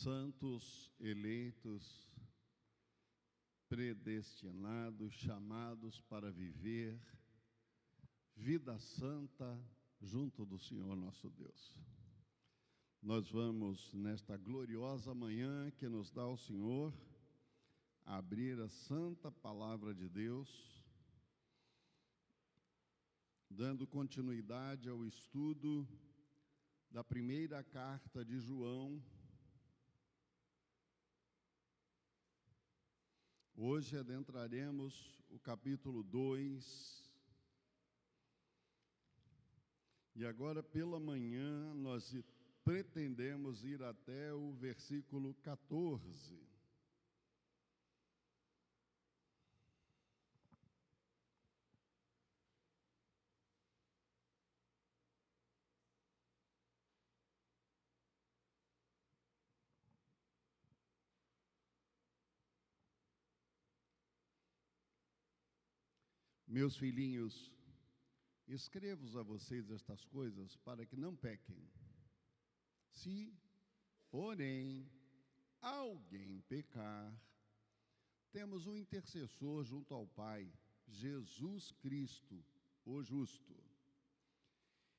santos, eleitos, predestinados, chamados para viver vida santa junto do Senhor nosso Deus. Nós vamos, nesta gloriosa manhã que nos dá o Senhor, abrir a santa palavra de Deus, dando continuidade ao estudo da primeira carta de João. Hoje adentraremos o capítulo 2. E agora pela manhã nós pretendemos ir até o versículo 14. Meus filhinhos, escrevo a vocês estas coisas para que não pequem. Se, porém, alguém pecar, temos um intercessor junto ao Pai, Jesus Cristo, o justo.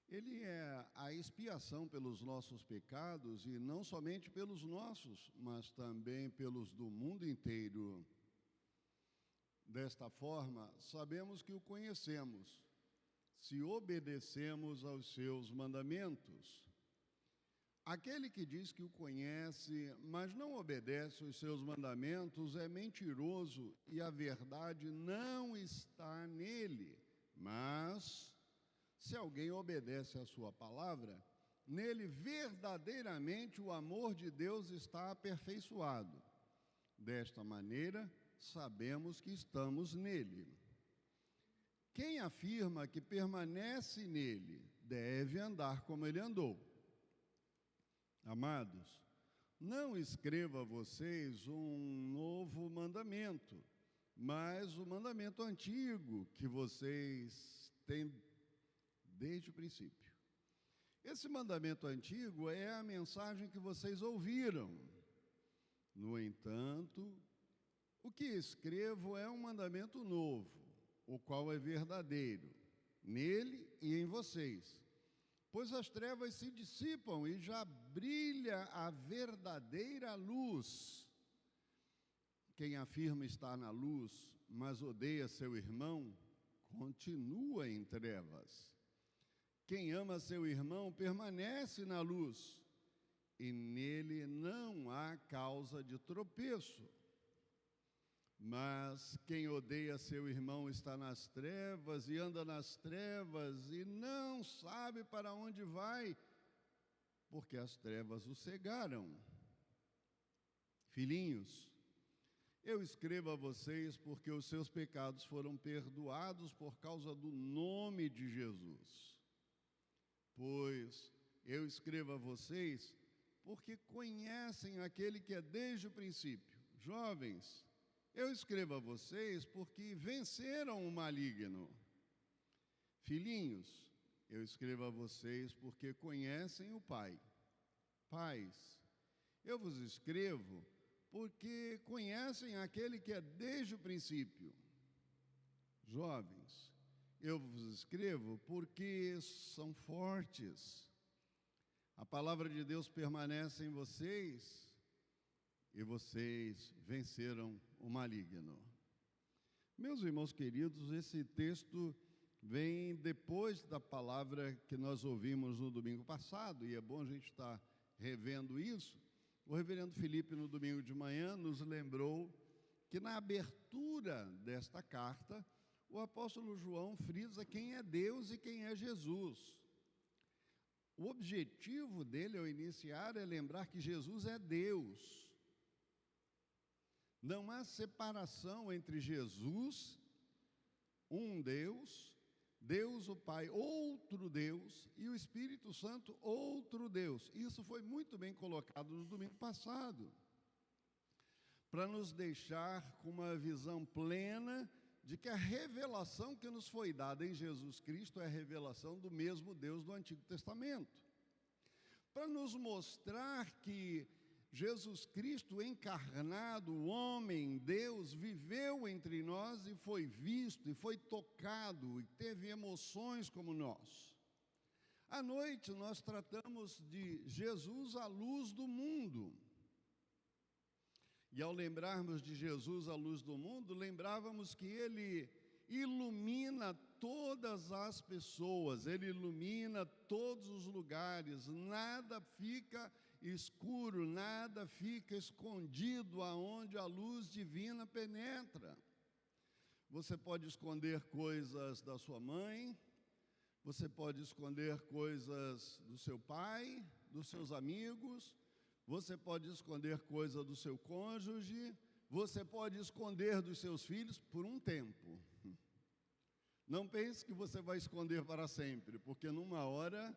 Ele é a expiação pelos nossos pecados, e não somente pelos nossos, mas também pelos do mundo inteiro. Desta forma, sabemos que o conhecemos, se obedecemos aos seus mandamentos. Aquele que diz que o conhece, mas não obedece aos seus mandamentos, é mentiroso e a verdade não está nele. Mas, se alguém obedece à sua palavra, nele verdadeiramente o amor de Deus está aperfeiçoado. Desta maneira, sabemos que estamos nele. Quem afirma que permanece nele, deve andar como ele andou. Amados, não escrevo a vocês um novo mandamento, mas o mandamento antigo que vocês têm desde o princípio. Esse mandamento antigo é a mensagem que vocês ouviram. No entanto, o que escrevo é um mandamento novo, o qual é verdadeiro, nele e em vocês. Pois as trevas se dissipam e já brilha a verdadeira luz. Quem afirma estar na luz, mas odeia seu irmão, continua em trevas. Quem ama seu irmão permanece na luz, e nele não há causa de tropeço. Mas quem odeia seu irmão está nas trevas e anda nas trevas e não sabe para onde vai, porque as trevas o cegaram. Filhinhos, eu escrevo a vocês porque os seus pecados foram perdoados por causa do nome de Jesus. Pois eu escrevo a vocês porque conhecem aquele que é desde o princípio. Jovens, eu escrevo a vocês porque venceram o maligno. Filhinhos, eu escrevo a vocês porque conhecem o Pai. Pais, eu vos escrevo porque conhecem aquele que é desde o princípio. Jovens, eu vos escrevo porque são fortes. A palavra de Deus permanece em vocês, e vocês venceram o maligno. Meus irmãos queridos, esse texto vem depois da palavra que nós ouvimos no domingo passado, e é bom a gente estar revendo isso. O reverendo Felipe, no domingo de manhã, nos lembrou que na abertura desta carta, o apóstolo João frisa quem é Deus e quem é Jesus. O objetivo dele ao iniciar é lembrar que Jesus é Deus. Não há separação entre Jesus, um Deus, Deus o Pai, outro Deus, e o Espírito Santo, outro Deus. Isso foi muito bem colocado no domingo passado, para nos deixar com uma visão plena de que a revelação que nos foi dada em Jesus Cristo é a revelação do mesmo Deus do Antigo Testamento. Para nos mostrar que Jesus Cristo encarnado, o homem, Deus, viveu entre nós e foi visto, e foi tocado, e teve emoções como nós. À noite nós tratamos de Jesus, a luz do mundo. E ao lembrarmos de Jesus, a luz do mundo, lembrávamos que Ele ilumina todas as pessoas, Ele ilumina todos os lugares, nada fica escuro, nada fica escondido aonde a luz divina penetra. Você pode esconder coisas da sua mãe, você pode esconder coisas do seu pai, dos seus amigos, você pode esconder coisas do seu cônjuge, você pode esconder dos seus filhos por um tempo. Não pense que você vai esconder para sempre, porque numa hora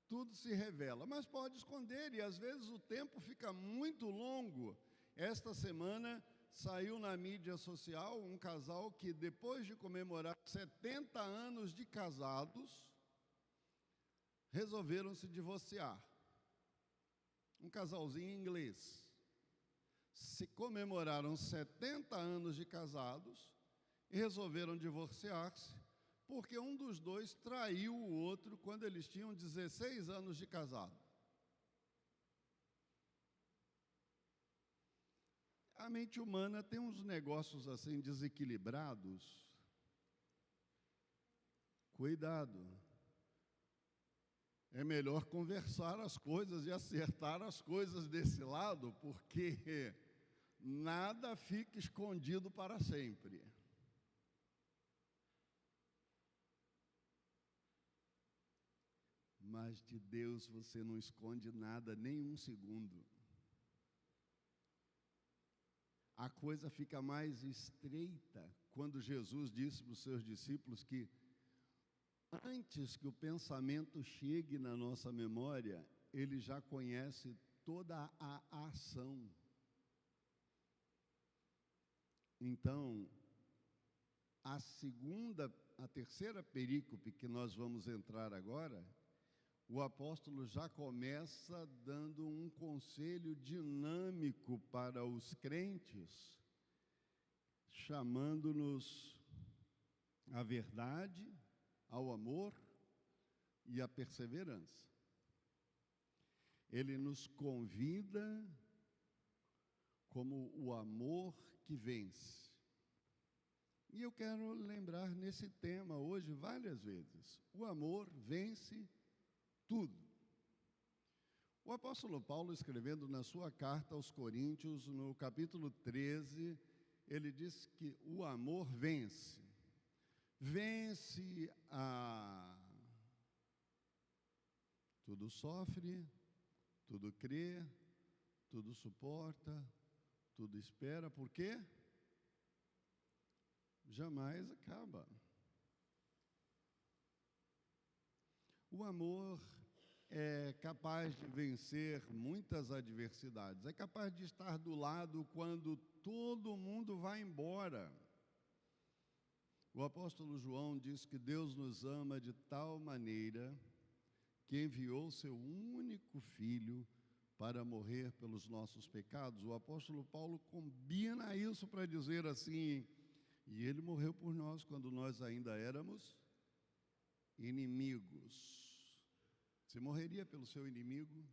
tudo se revela, mas pode esconder, e às vezes o tempo fica muito longo. Esta semana saiu na mídia social um casal que, depois de comemorar 70 anos de casados, resolveram se divorciar. Um casalzinho inglês. Se comemoraram 70 anos de casados e resolveram divorciar-se, porque um dos dois traiu o outro quando eles tinham 16 anos de casado. A mente humana tem uns negócios assim desequilibrados. Cuidado. É melhor conversar as coisas e acertar as coisas desse lado, porque nada fica escondido para sempre. Mas de Deus você não esconde nada, nem um segundo. A coisa fica mais estreita quando Jesus disse para os seus discípulos que antes que o pensamento chegue na nossa memória, Ele já conhece toda a ação. Então, a terceira perícope que nós vamos entrar agora, o apóstolo já começa dando um conselho dinâmico para os crentes, chamando-nos à verdade, ao amor e à perseverança. Ele nos convida como o amor que vence. E eu quero lembrar nesse tema hoje várias vezes. O amor vence tudo. O apóstolo Paulo, escrevendo na sua carta aos Coríntios, no capítulo 13, ele diz que o amor vence. Vence a tudo sofre, tudo crê, tudo suporta, tudo espera. Por quê? Jamais acaba. O amor é capaz de vencer muitas adversidades, é capaz de estar do lado quando todo mundo vai embora. O apóstolo João diz que Deus nos ama de tal maneira que enviou seu único filho para morrer pelos nossos pecados. O apóstolo Paulo combina isso para dizer assim: e ele morreu por nós quando nós ainda éramos inimigos. Você morreria pelo seu inimigo?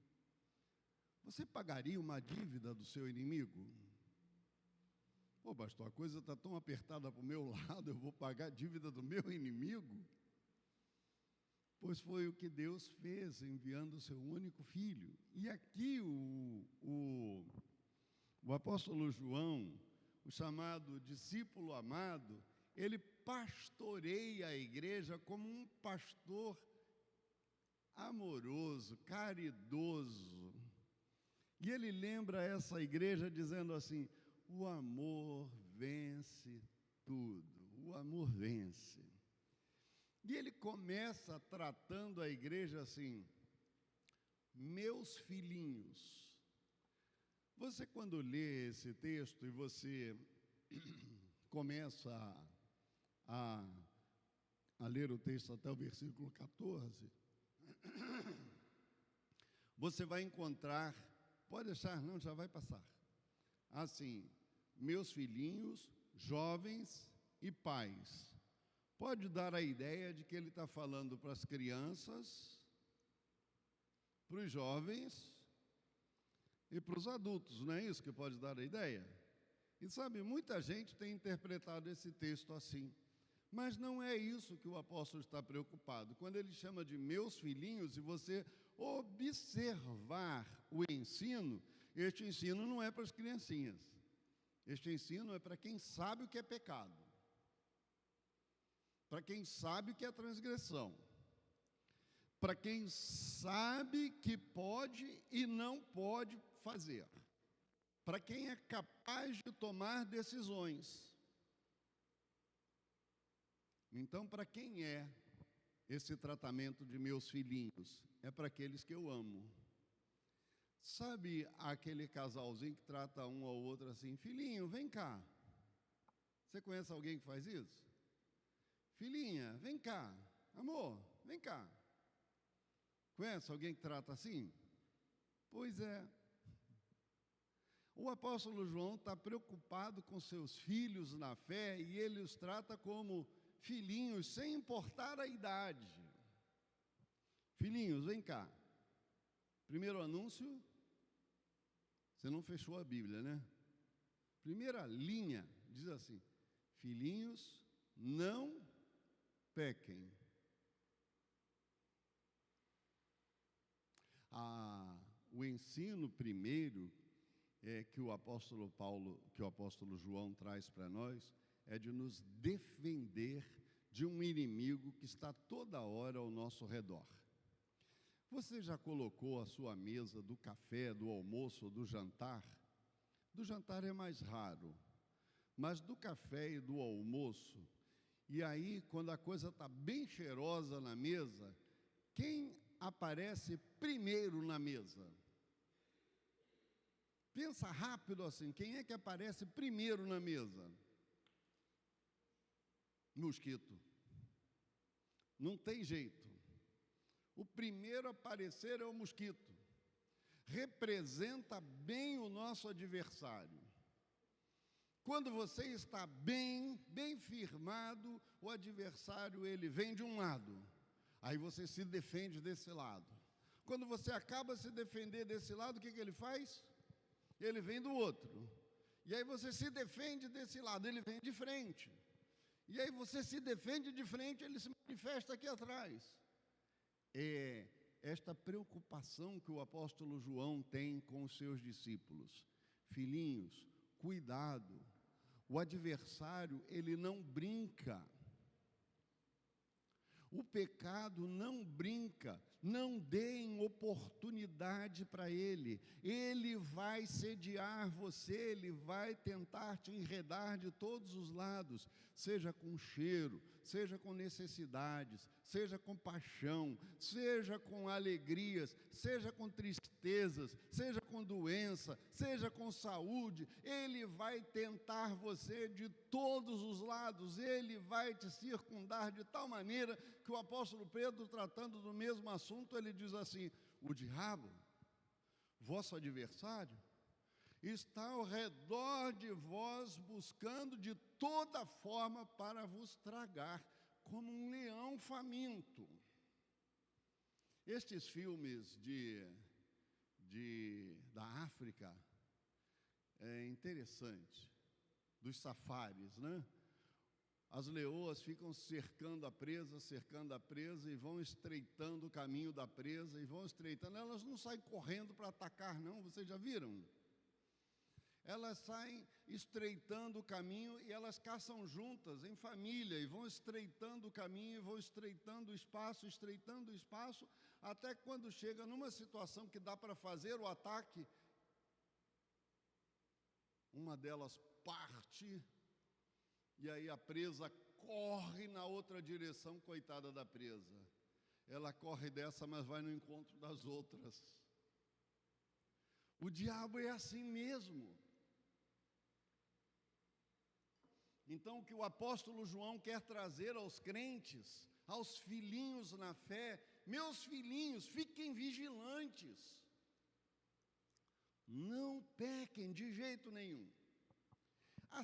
Você pagaria uma dívida do seu inimigo? Pô, pastor, a coisa está tão apertada para o meu lado, eu vou pagar a dívida do meu inimigo? Pois foi o que Deus fez, enviando o seu único filho. E aqui o apóstolo João, o chamado discípulo amado, ele pastoreia a igreja como um pastor amoroso, caridoso. E ele lembra essa igreja dizendo assim: o amor vence tudo, o amor vence. E ele começa tratando a igreja assim: meus filhinhos. Você, quando lê esse texto e você começa a ler o texto até o versículo 14, você vai encontrar Pode deixar, não, já vai passar. Assim, meus filhinhos, jovens e pais. Pode dar a ideia de que ele está falando para as crianças, para os jovens e para os adultos, não é isso que pode dar a ideia? E sabe, muita gente tem interpretado esse texto assim, mas não é isso que o apóstolo está preocupado. Quando ele chama de meus filhinhos, e você observar o ensino, este ensino não é para as criancinhas, este ensino é para quem sabe o que é pecado, para quem sabe o que é transgressão, para quem sabe que pode e não pode fazer, para quem é capaz de tomar decisões. Então, para quem é esse tratamento de meus filhinhos? É para aqueles que eu amo. Sabe aquele casalzinho que trata um ao outro assim, filhinho, vem cá. Você conhece alguém que faz isso? Filhinha, vem cá. Amor, vem cá. Conhece alguém que trata assim? Pois é. O apóstolo João está preocupado com seus filhos na fé e ele os trata como filhinhos, sem importar a idade. Filhinhos, vem cá. Primeiro anúncio, você não fechou a Bíblia, né? Primeira linha, diz assim, filhinhos, não pequem. O ensino primeiro que o apóstolo João traz para nós é de nos defender de um inimigo que está toda hora ao nosso redor. Você já colocou a sua mesa do café, do almoço, do jantar? Do jantar é mais raro, mas do café e do almoço, e aí quando a coisa está bem cheirosa na mesa, quem aparece primeiro na mesa? Pensa rápido assim, quem é que aparece primeiro na mesa? Mosquito. Não tem jeito. O primeiro a aparecer é o mosquito. Representa bem o nosso adversário. Quando você está bem firmado, o adversário ele vem de um lado. Aí você se defende desse lado. Quando você acaba se defender desse lado, o que ele faz? Ele vem do outro. E aí você se defende desse lado, ele vem de frente. E aí você se defende de frente, ele se manifesta aqui atrás. É esta preocupação que o apóstolo João tem com os seus discípulos. Filhinhos, cuidado. O adversário, ele não brinca. O pecado não brinca, não deem oportunidade para ele. Ele vai sediar você, ele vai tentar te enredar de todos os lados, seja com cheiro, seja com necessidades, seja com paixão, seja com alegrias, seja com tristezas, seja com doença, seja com saúde. Ele vai tentar você de todos os lados, ele vai te circundar de tal maneira que o apóstolo Pedro, tratando do mesmo assunto, ele diz assim: o diabo, vosso adversário, está ao redor de vós, buscando de toda forma para vos tragar, como um leão faminto. Estes filmes da África, é interessante, dos safaris, né? As leoas ficam cercando a presa e vão estreitando o caminho da presa e vão estreitando. Elas não saem correndo para atacar, não, vocês já viram? Elas saem estreitando o caminho e elas caçam juntas, em família, e vão estreitando o caminho, e vão estreitando o espaço, até que quando chega numa situação que dá para fazer o ataque, uma delas parte, e aí a presa corre na outra direção, coitada da presa. Ela corre dessa, mas vai no encontro das outras. O diabo é assim mesmo. Então, o que o apóstolo João quer trazer aos crentes, aos filhinhos na fé: meus filhinhos, fiquem vigilantes. Não pequem de jeito nenhum. A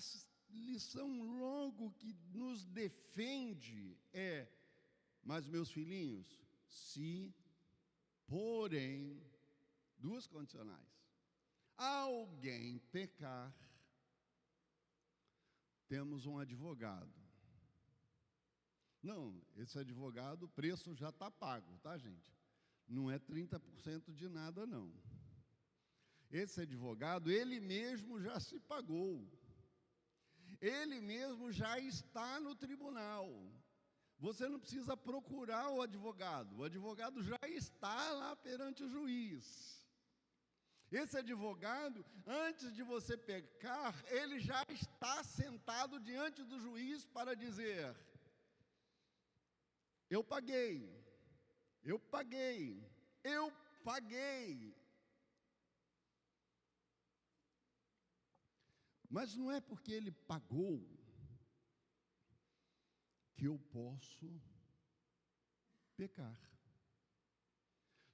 lição logo que nos defende é: mas meus filhinhos, se, porém, duas condicionais, alguém pecar, temos um advogado. Não, esse advogado, o preço já está pago, tá, gente? Não é 30% de nada, não. Esse advogado, ele mesmo já se pagou. Ele mesmo já está no tribunal. Você não precisa procurar o advogado já está lá perante o juiz. Esse advogado, antes de você pecar, ele já está sentado diante do juiz para dizer: eu paguei, eu paguei, eu paguei. Mas não é porque ele pagou que eu posso pecar.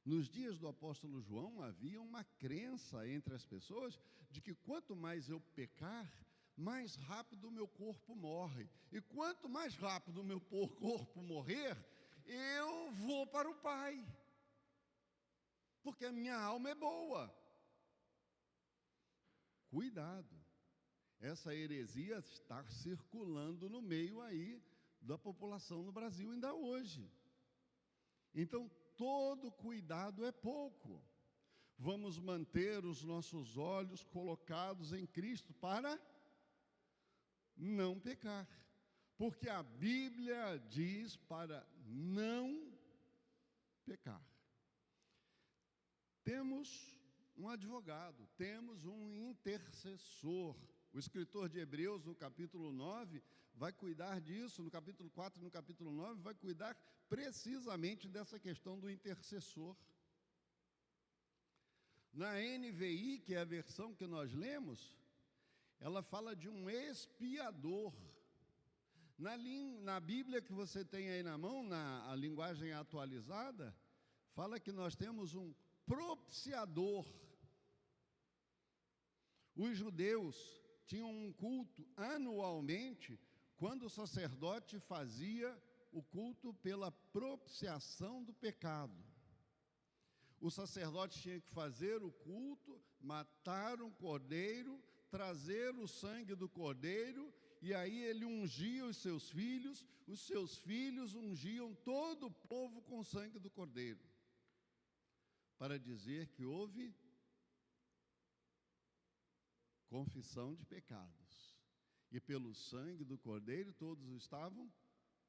Nos dias do apóstolo João, havia uma crença entre as pessoas de que quanto mais eu pecar, mais rápido o meu corpo morre. E quanto mais rápido o meu corpo morrer, eu vou para o Pai. Porque a minha alma é boa. Cuidado. Essa heresia está circulando no meio aí da população no Brasil ainda hoje. Então, todo cuidado é pouco. Vamos manter os nossos olhos colocados em Cristo para não pecar. Porque a Bíblia diz para não pecar. Temos um advogado, temos um intercessor. O escritor de Hebreus, no capítulo 9, vai cuidar disso, no capítulo 4 e no capítulo 9, vai cuidar precisamente dessa questão do intercessor. Na NVI, que é a versão que nós lemos, ela fala de um expiador. Na Bíblia que você tem aí na mão, a linguagem atualizada, fala que nós temos um propiciador. Os judeus tinham um culto anualmente, quando o sacerdote fazia o culto pela propiciação do pecado. O sacerdote tinha que fazer o culto, matar um cordeiro, trazer o sangue do cordeiro, e aí ele ungia os seus filhos ungiam todo o povo com o sangue do cordeiro, para dizer que houve confissão de pecados, e pelo sangue do cordeiro todos estavam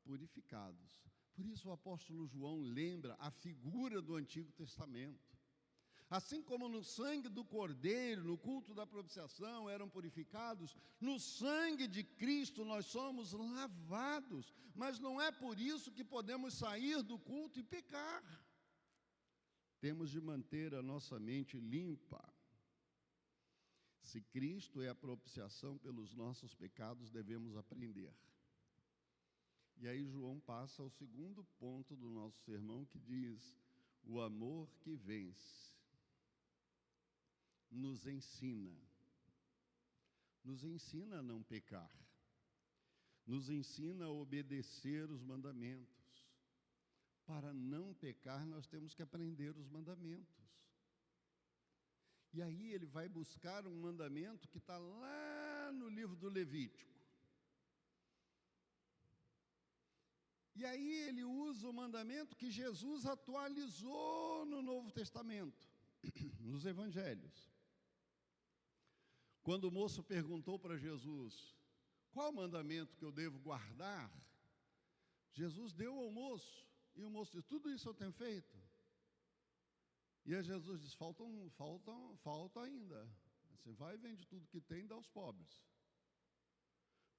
purificados. Por isso o apóstolo João lembra a figura do Antigo Testamento. Assim como no sangue do cordeiro, no culto da propiciação, eram purificados, no sangue de Cristo nós somos lavados, mas não é por isso que podemos sair do culto e pecar. Temos de manter a nossa mente limpa. Se Cristo é a propiciação pelos nossos pecados, devemos aprender. E aí João passa ao segundo ponto do nosso sermão, que diz: o amor que vence nos ensina a não pecar, nos ensina a obedecer os mandamentos. Para não pecar, nós temos que aprender os mandamentos. E aí ele vai buscar um mandamento que está lá no livro do Levítico. E aí ele usa o mandamento que Jesus atualizou no Novo Testamento, nos Evangelhos. Quando o moço perguntou para Jesus: qual mandamento que eu devo guardar? Jesus deu ao moço, e o moço disse: tudo isso eu tenho feito. E aí Jesus diz: falta ainda. Você vai e vende tudo que tem e dá aos pobres.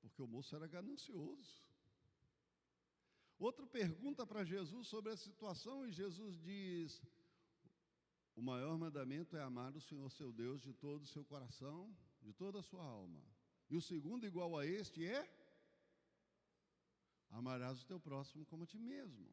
Porque o moço era ganancioso. Outra pergunta para Jesus sobre a situação, e Jesus diz: o maior mandamento é amar o Senhor seu Deus de todo o seu coração, de toda a sua alma. E o segundo, igual a este, é: amarás o teu próximo como a ti mesmo.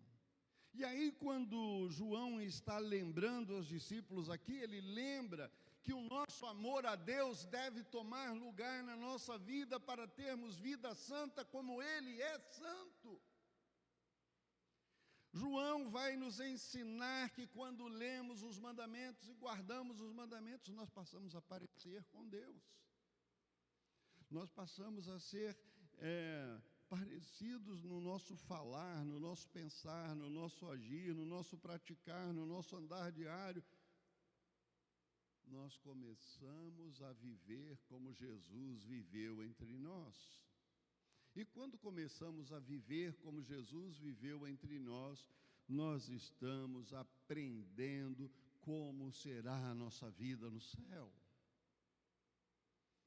E aí, quando João está lembrando aos discípulos aqui, ele lembra que o nosso amor a Deus deve tomar lugar na nossa vida para termos vida santa como Ele é santo. João vai nos ensinar que quando lemos os mandamentos e guardamos os mandamentos, nós passamos a parecer com Deus. Nós passamos a ser parecidos no nosso falar, no nosso pensar, no nosso agir, no nosso praticar, no nosso andar diário. Nós começamos a viver como Jesus viveu entre nós. E quando começamos a viver como Jesus viveu entre nós, nós estamos aprendendo como será a nossa vida no céu.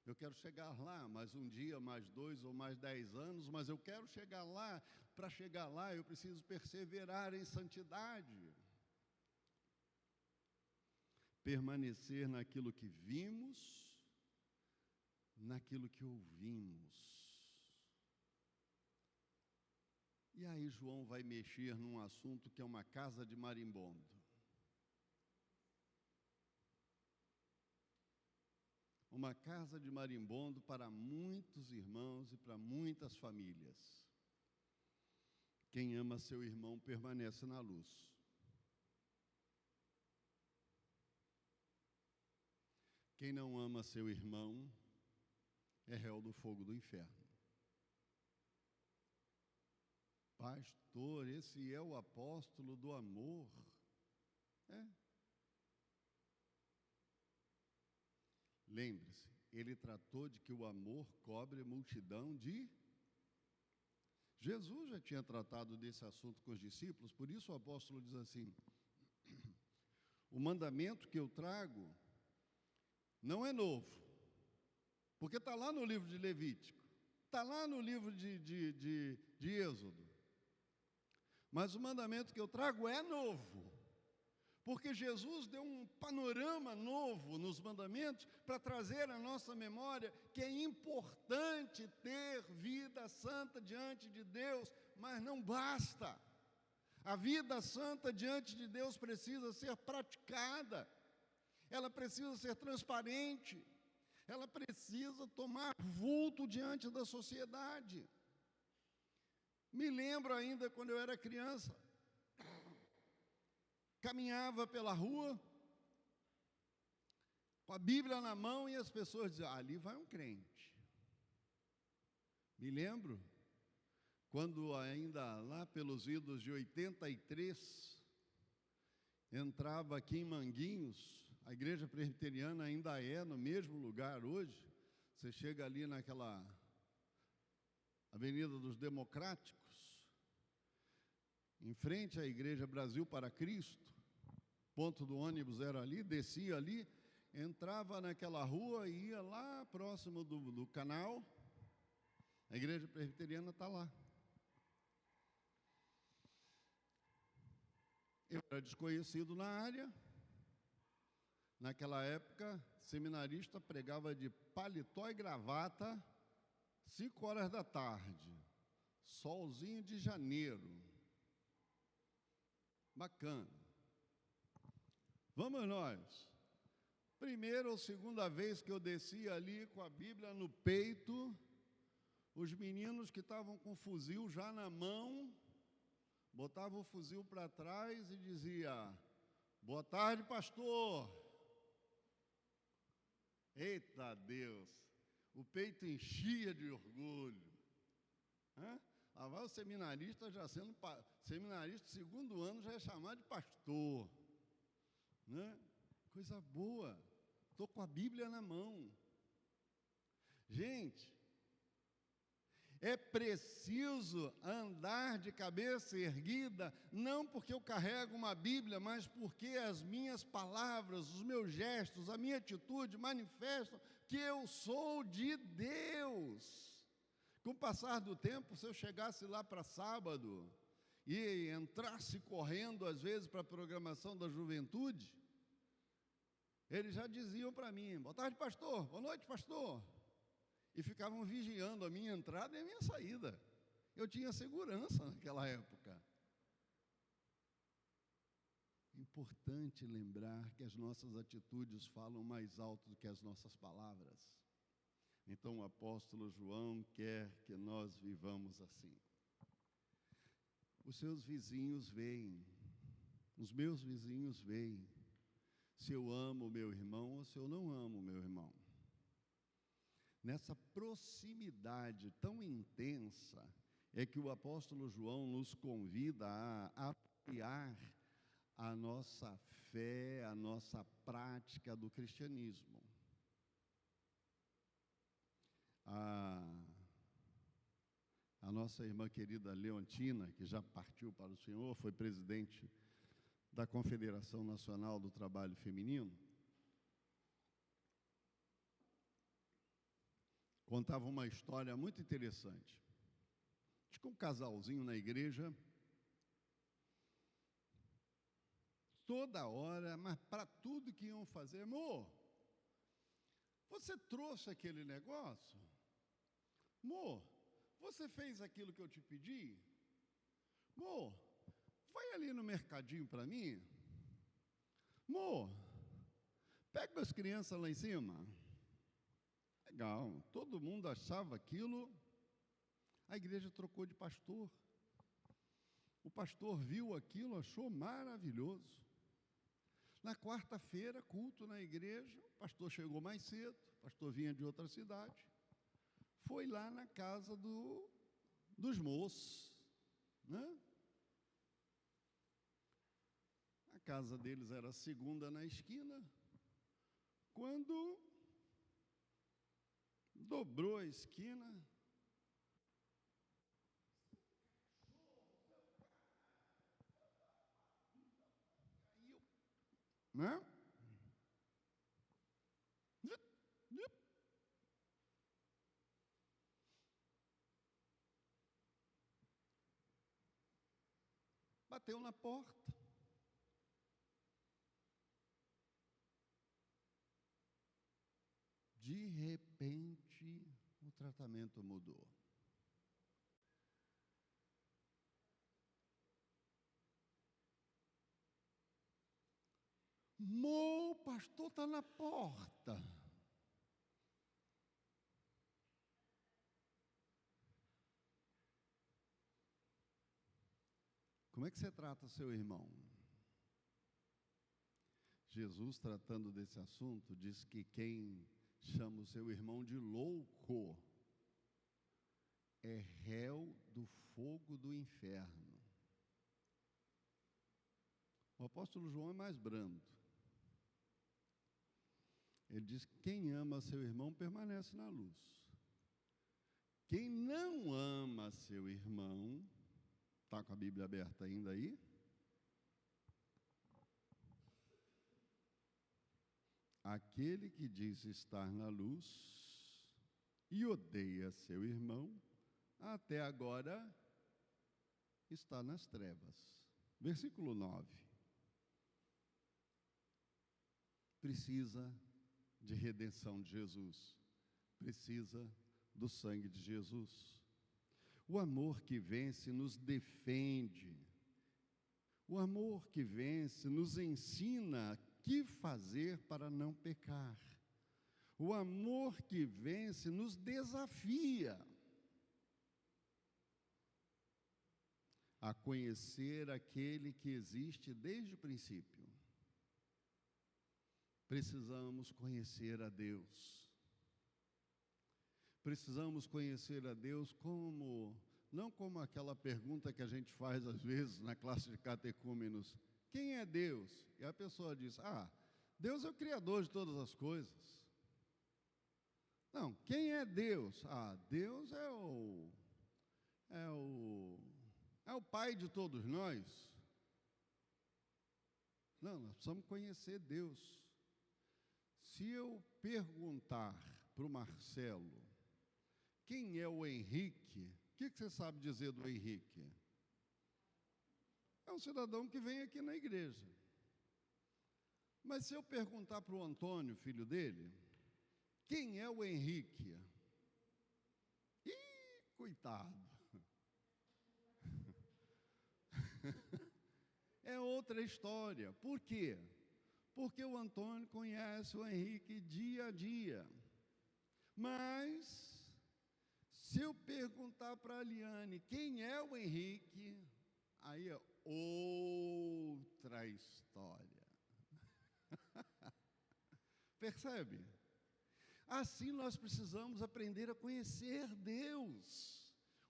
Eu quero chegar lá, mais um dia, mais 2 ou mais 10 anos, mas eu quero chegar lá. Para chegar lá, eu preciso perseverar em santidade. Permanecer naquilo que vimos, naquilo que ouvimos. E aí João vai mexer num assunto que é uma casa de marimbondo. Uma casa de marimbondo para muitos irmãos e para muitas famílias. Quem ama seu irmão permanece na luz. Quem não ama seu irmão é réu do fogo do inferno. Pastor, esse é o apóstolo do amor. Lembre-se, ele tratou de que o amor cobre multidão de... Jesus já tinha tratado desse assunto com os discípulos, por isso o apóstolo diz assim: o mandamento que eu trago não é novo, porque está lá no livro de Levítico, está lá no livro de Êxodo, mas o mandamento que eu trago é novo, porque Jesus deu um panorama novo nos mandamentos para trazer à nossa memória que é importante ter vida santa diante de Deus, mas não basta. A vida santa diante de Deus precisa ser praticada, ela precisa ser transparente, ela precisa tomar vulto diante da sociedade. Me lembro ainda quando eu era criança, caminhava pela rua, com a Bíblia na mão, e as pessoas diziam: ali vai um crente. Me lembro, quando ainda lá pelos idos de 83, entrava aqui em Manguinhos, a igreja presbiteriana ainda é no mesmo lugar hoje, você chega ali naquela Avenida dos Democráticos, em frente à Igreja Brasil para Cristo, ponto do ônibus era ali, descia ali, entrava naquela rua e ia lá próximo do canal, a igreja presbiteriana está lá. Eu era desconhecido na área, naquela época, seminarista pregava de paletó e gravata, 5 horas da tarde, solzinho de janeiro, bacana. Vamos nós. Primeira ou segunda vez que eu desci ali com a Bíblia no peito, os meninos que estavam com o fuzil já na mão, botavam o fuzil para trás e dizia: boa tarde, pastor. Eita Deus, o peito enchia de orgulho. Lá vai o seminarista, já sendo seminarista, segundo ano, já é chamado de pastor. Né? Coisa boa, estou com a Bíblia na mão. Gente, é preciso andar de cabeça erguida, não porque eu carrego uma Bíblia, mas porque as minhas palavras, os meus gestos, a minha atitude manifestam que eu sou de Deus. Com o passar do tempo, se eu chegasse lá para sábado e entrasse correndo, às vezes, para a programação da juventude, eles já diziam para mim: boa tarde, pastor, boa noite, pastor. E ficavam vigiando a minha entrada e a minha saída. Eu tinha segurança naquela época. É importante lembrar que as nossas atitudes falam mais alto do que as nossas palavras. Então o apóstolo João quer que nós vivamos assim. Os seus vizinhos veem, os meus vizinhos veem, se eu amo o meu irmão ou se eu não amo o meu irmão. Nessa proximidade tão intensa, é que o apóstolo João nos convida a apoiar a nossa fé, a nossa prática do cristianismo. A nossa irmã querida Leontina, que já partiu para o Senhor, foi presidente da Confederação Nacional do Trabalho Feminino, contava uma história muito interessante. Diz que um casalzinho na igreja, toda hora, mas para tudo que iam fazer, amor, você trouxe aquele negócio? Amor, você fez aquilo que eu te pedi? Amor, vai ali no mercadinho para mim? Amor, pega as crianças lá em cima. Legal, todo mundo achava aquilo. A igreja trocou de pastor. O pastor viu aquilo, achou maravilhoso. Na quarta-feira, culto na igreja, o pastor chegou mais cedo, o pastor vinha de outra cidade, foi lá na casa dos moços, né? A casa deles era a segunda na esquina. Quando dobrou a esquina, caiu, né? Bateu na porta. De repente, o tratamento mudou. O pastor está na porta. Como é que você trata seu irmão? Jesus, tratando desse assunto, diz que quem chama o seu irmão de louco é réu do fogo do inferno. O apóstolo João é mais brando. Ele diz que quem ama seu irmão permanece na luz. Quem não ama seu irmão, está com a Bíblia aberta ainda aí? Aquele que diz estar na luz e odeia seu irmão, até agora está nas trevas. Versículo 9. Precisa de redenção de Jesus, precisa do sangue de Jesus. O amor que vence nos defende, o amor que vence nos ensina o que fazer para não pecar, o amor que vence nos desafia a conhecer aquele que existe desde o princípio. Precisamos conhecer a Deus. Precisamos conhecer a Deus não como aquela pergunta que a gente faz às vezes na classe de catecúmenos: quem é Deus? E a pessoa diz: Deus é o Criador de todas as coisas. Não, quem é Deus? Deus é o Pai de todos nós. Não, nós precisamos conhecer Deus. Se eu perguntar para o Marcelo quem é o Henrique, o que você sabe dizer do Henrique? É um cidadão que vem aqui na igreja. Mas se eu perguntar para o Antônio, filho dele, quem é o Henrique? Coitado. é outra história. Por quê? Porque o Antônio conhece o Henrique dia a dia. Mas, se eu perguntar para a Liane quem é o Henrique, aí é outra história. Percebe? Assim nós precisamos aprender a conhecer Deus.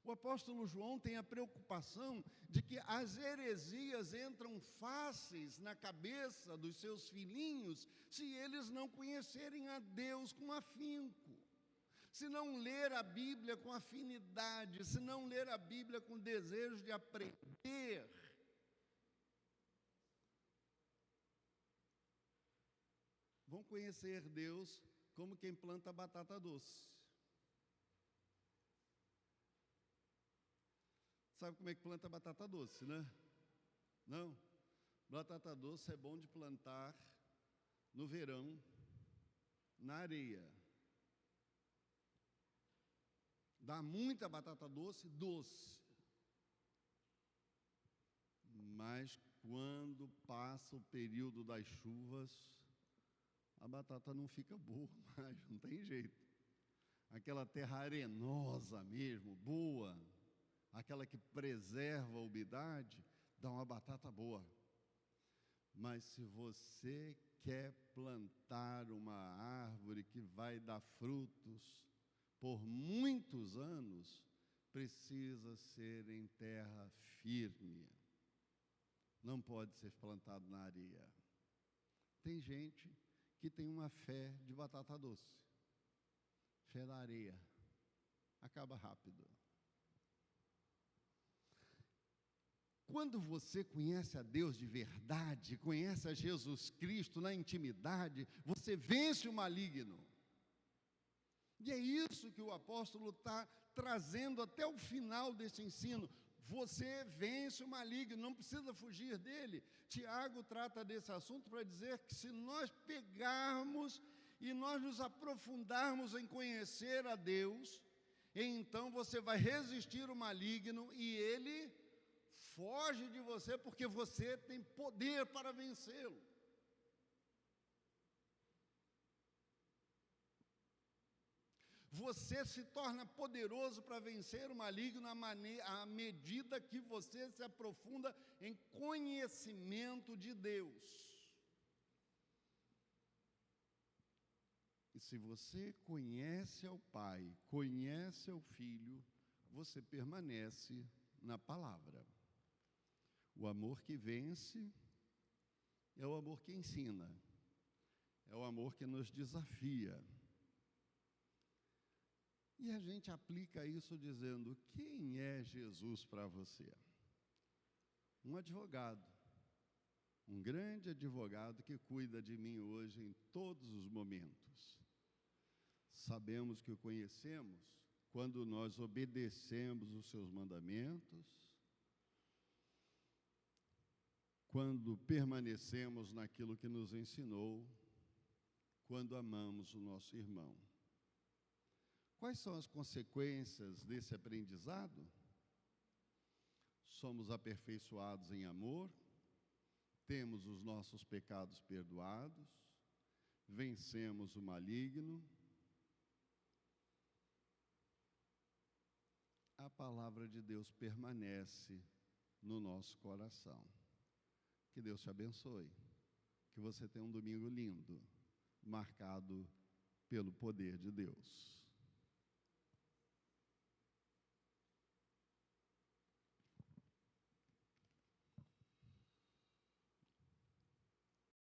O apóstolo João tem a preocupação de que as heresias entram fáceis na cabeça dos seus filhinhos se eles não conhecerem a Deus com afinco, se não ler a Bíblia com afinidade, se não ler a Bíblia com desejo de aprender. Vão conhecer Deus como quem planta batata doce. Sabe como é que planta batata doce, né? Não? Batata doce é bom de plantar no verão, na areia. Dá muita batata doce, doce. Mas quando passa o período das chuvas, a batata não fica boa mais, não tem jeito. Aquela terra arenosa mesmo, boa, aquela que preserva a umidade, dá uma batata boa. Mas se você quer plantar uma árvore que vai dar frutos por muitos anos, precisa ser em terra firme. Não pode ser plantado na areia. Tem gente que tem uma fé de batata doce. Fé na areia. Acaba rápido. Quando você conhece a Deus de verdade, conhece a Jesus Cristo na intimidade, você vence o maligno. E é isso que o apóstolo está trazendo até o final desse ensino. Você vence o maligno, não precisa fugir dele. Tiago trata desse assunto para dizer que se nós pegarmos e nós nos aprofundarmos em conhecer a Deus, então você vai resistir o maligno e ele foge de você, porque você tem poder para vencê-lo. Você se torna poderoso para vencer o maligno à medida que você se aprofunda em conhecimento de Deus. E se você conhece ao Pai, conhece ao Filho, você permanece na palavra. O amor que vence é o amor que ensina, é o amor que nos desafia. E a gente aplica isso dizendo: quem é Jesus para você? Um advogado, um grande advogado que cuida de mim hoje em todos os momentos. Sabemos que o conhecemos quando nós obedecemos os seus mandamentos, quando permanecemos naquilo que nos ensinou, quando amamos o nosso irmão. Quais são as consequências desse aprendizado? Somos aperfeiçoados em amor, temos os nossos pecados perdoados, vencemos o maligno. A palavra de Deus permanece no nosso coração. Que Deus te abençoe. Que você tenha um domingo lindo, marcado pelo poder de Deus.